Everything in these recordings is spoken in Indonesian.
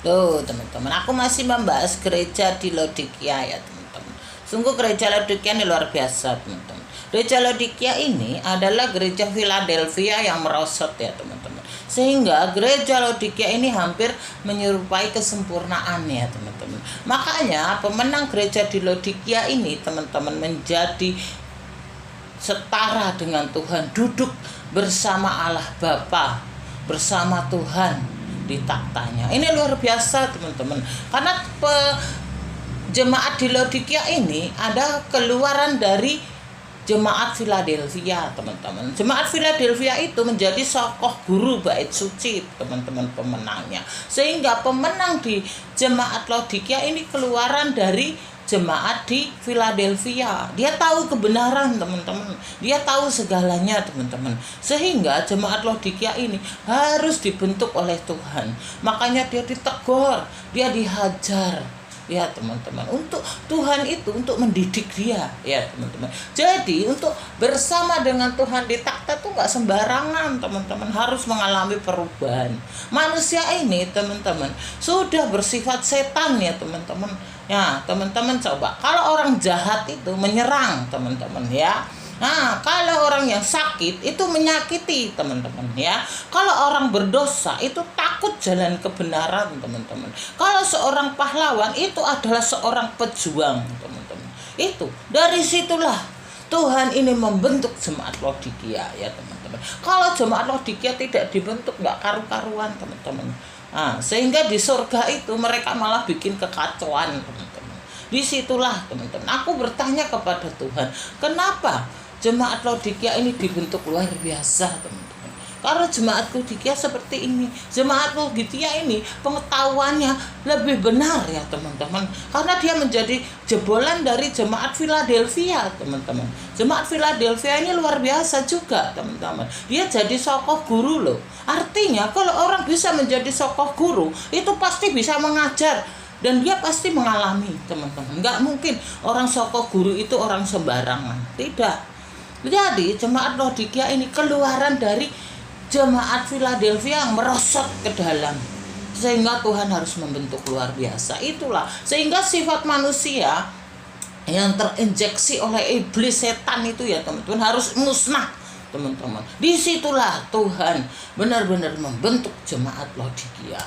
Tuh teman-teman, aku masih membahas gereja di Laodikia ya teman-teman. Sungguh gereja Laodikia ini luar biasa teman-teman. Gereja Laodikia ini adalah gereja Philadelphia yang merosot ya teman-teman. Sehingga gereja Laodikia ini hampir menyerupai kesempurnaan ya teman-teman. Makanya pemenang gereja di Laodikia ini teman-teman menjadi setara dengan Tuhan, duduk bersama Allah Bapa, bersama Tuhan di taktanya. Ini luar biasa teman-teman, karena jemaat di Laodikia ini ada keluaran dari jemaat Philadelphia teman-teman. Jemaat Philadelphia itu menjadi sokoh guru bait suci teman-teman pemenangnya, sehingga pemenang di jemaat Laodikia ini keluaran dari jemaat di Philadelphia. Dia tahu kebenaran teman-teman, dia tahu segalanya teman-teman, sehingga jemaat Laodikia ini harus dibentuk oleh Tuhan. Makanya dia ditegur, dia dihajar ya teman-teman, untuk Tuhan itu untuk mendidik dia ya teman-teman. Jadi untuk bersama dengan Tuhan di takhta tuh nggak sembarangan teman-teman, harus mengalami perubahan. Manusia ini teman-teman sudah bersifat setan ya teman-teman. Ya teman-teman, coba kalau orang jahat itu menyerang teman-teman ya. Nah, kalau orang yang sakit itu menyakiti teman-teman ya. Kalau orang berdosa itu takut jalan kebenaran teman-teman. Kalau seorang pahlawan itu adalah seorang pejuang teman-teman. Itu dari situlah Tuhan ini membentuk jemaat Laodikia ya teman-teman. Kalau jemaat Laodikia tidak dibentuk nggak karu-karuan teman-teman. Nah, sehingga di surga itu mereka malah bikin kekacauan teman-teman. Disitulah teman-teman aku bertanya kepada Tuhan, kenapa jemaat Laodikia ini dibentuk luar biasa teman-teman. Karena jemaat Laodikia seperti ini, jemaat Laodikia ini pengetahuannya lebih benar ya teman-teman, karena dia menjadi jebolan dari jemaat Philadelphia teman-teman. Jemaat Philadelphia ini luar biasa juga teman-teman, dia jadi sokoh guru loh. Artinya kalau orang bisa menjadi sokoh guru itu pasti bisa mengajar, dan dia pasti mengalami teman-teman. Nggak mungkin orang sokoh guru itu orang sembarangan, tidak. Jadi jemaat Laodikia ini keluaran dari jemaat Philadelphia yang merosot ke dalam, sehingga Tuhan harus membentuk luar biasa. Itulah sehingga sifat manusia yang terinjeksi oleh iblis setan itu ya teman-teman harus musnah teman-teman. Disitulah Tuhan benar-benar membentuk jemaat Laodikia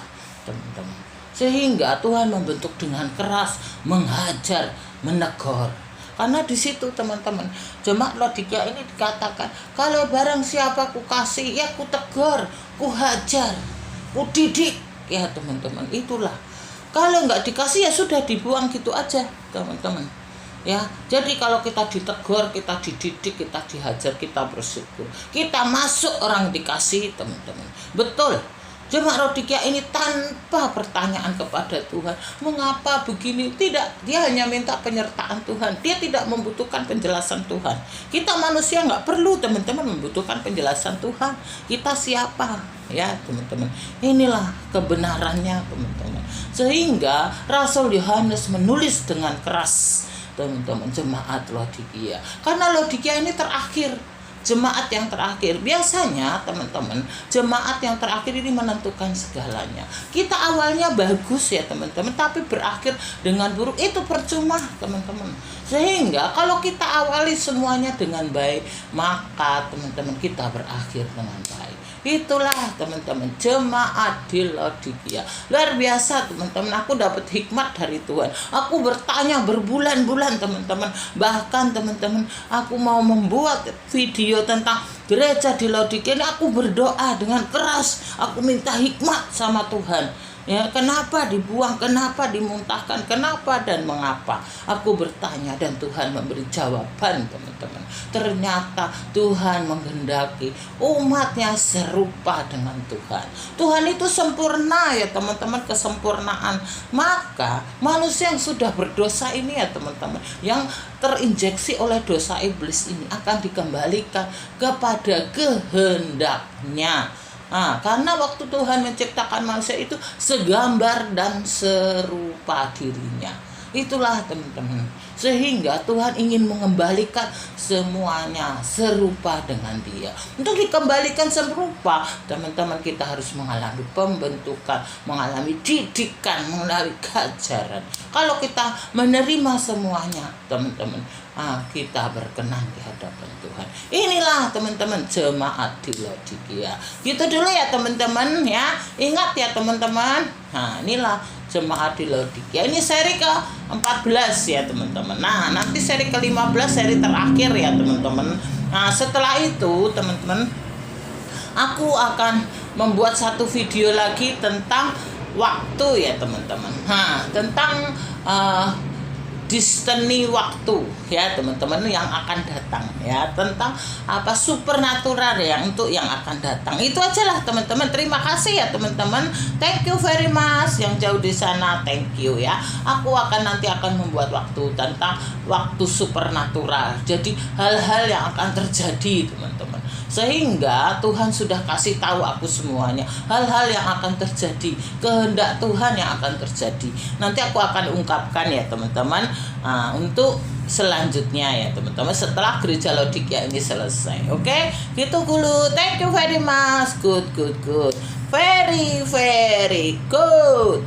teman-teman, sehingga Tuhan membentuk dengan keras, menghajar, menegur. Karena di situ teman-teman jemaat Laodikia ini dikatakan, kalau barang siapa ku kasih ya ku tegur, ku hajar, ku didik ya teman-teman. Itulah, kalau nggak dikasih ya sudah dibuang gitu aja teman-teman ya. Jadi kalau kita ditegur, kita dididik, kita dihajar, kita bersyukur, kita masuk orang dikasih teman-teman. Betul, jemaat Laodikia ini tanpa pertanyaan kepada Tuhan, mengapa begini? Tidak, dia hanya minta penyertaan Tuhan. Dia tidak membutuhkan penjelasan Tuhan. Kita manusia nggak perlu teman-teman membutuhkan penjelasan Tuhan. Kita siapa? Ya teman-teman, inilah kebenarannya teman-teman. Sehingga Rasul Yohanes menulis dengan keras teman-teman jemaat Laodikia, karena Laodikia ini terakhir, jemaat yang terakhir. Biasanya teman-teman jemaat yang terakhir ini menentukan segalanya. Kita awalnya bagus ya teman-teman, tapi berakhir dengan buruk, itu percuma teman-teman. Sehingga kalau kita awali semuanya dengan baik, maka teman-teman kita berakhir dengan baik. Itulah teman-teman jemaat di Laodikia. Luar biasa teman-teman, aku dapat hikmat dari Tuhan. Aku bertanya berbulan-bulan teman-teman. Bahkan teman-teman aku mau membuat video tentang gereja di Laodikia ini, aku berdoa dengan keras. Aku minta hikmat sama Tuhan. Ya, kenapa dibuang, kenapa dimuntahkan, kenapa dan mengapa? Aku bertanya dan Tuhan memberi jawaban teman-teman. Ternyata Tuhan menghendaki umatnya serupa dengan Tuhan. Tuhan itu sempurna ya teman-teman, kesempurnaan. Maka manusia yang sudah berdosa ini ya teman-teman, yang terinjeksi oleh dosa iblis ini akan dikembalikan kepada kehendaknya. Nah, karena waktu Tuhan menciptakan manusia itu segambar dan serupa dirinya. Itulah teman-teman. Sehingga Tuhan ingin mengembalikan semuanya serupa dengan Dia. Untuk dikembalikan serupa, teman-teman, kita harus mengalami pembentukan, mengalami didikan, mengalami ajaran. Kalau kita menerima semuanya, teman-teman, kita berkenan di hadapan Tuhan. Inilah teman-teman jemaat di Laodikia. Gitu dulu ya teman-teman ya. Ingat ya teman-teman. Inilah jemaat di Laodikia. Ini seri ke-14 ya teman-teman. Nanti seri ke-15, seri terakhir ya teman-teman. Setelah itu teman-teman, aku akan membuat satu video lagi tentang waktu ya teman-teman. Tentang destiny waktu ya teman-teman yang akan datang ya, tentang apa supernatural untuk yang akan datang. Itu aja lah teman-teman. Terima kasih ya teman-teman. Thank you very much yang jauh di sana. Thank you ya. Aku nanti akan membuat waktu tentang waktu supernatural. Jadi hal-hal yang akan terjadi teman-teman. Sehingga Tuhan sudah kasih tahu aku semuanya. Hal-hal yang akan terjadi, kehendak Tuhan yang akan terjadi. Nanti aku akan ungkapkan ya teman-teman. Untuk selanjutnya ya teman-teman, setelah gereja Laodikia ini selesai. Oke, gitu dulu. Thank you very much. Good. Very good.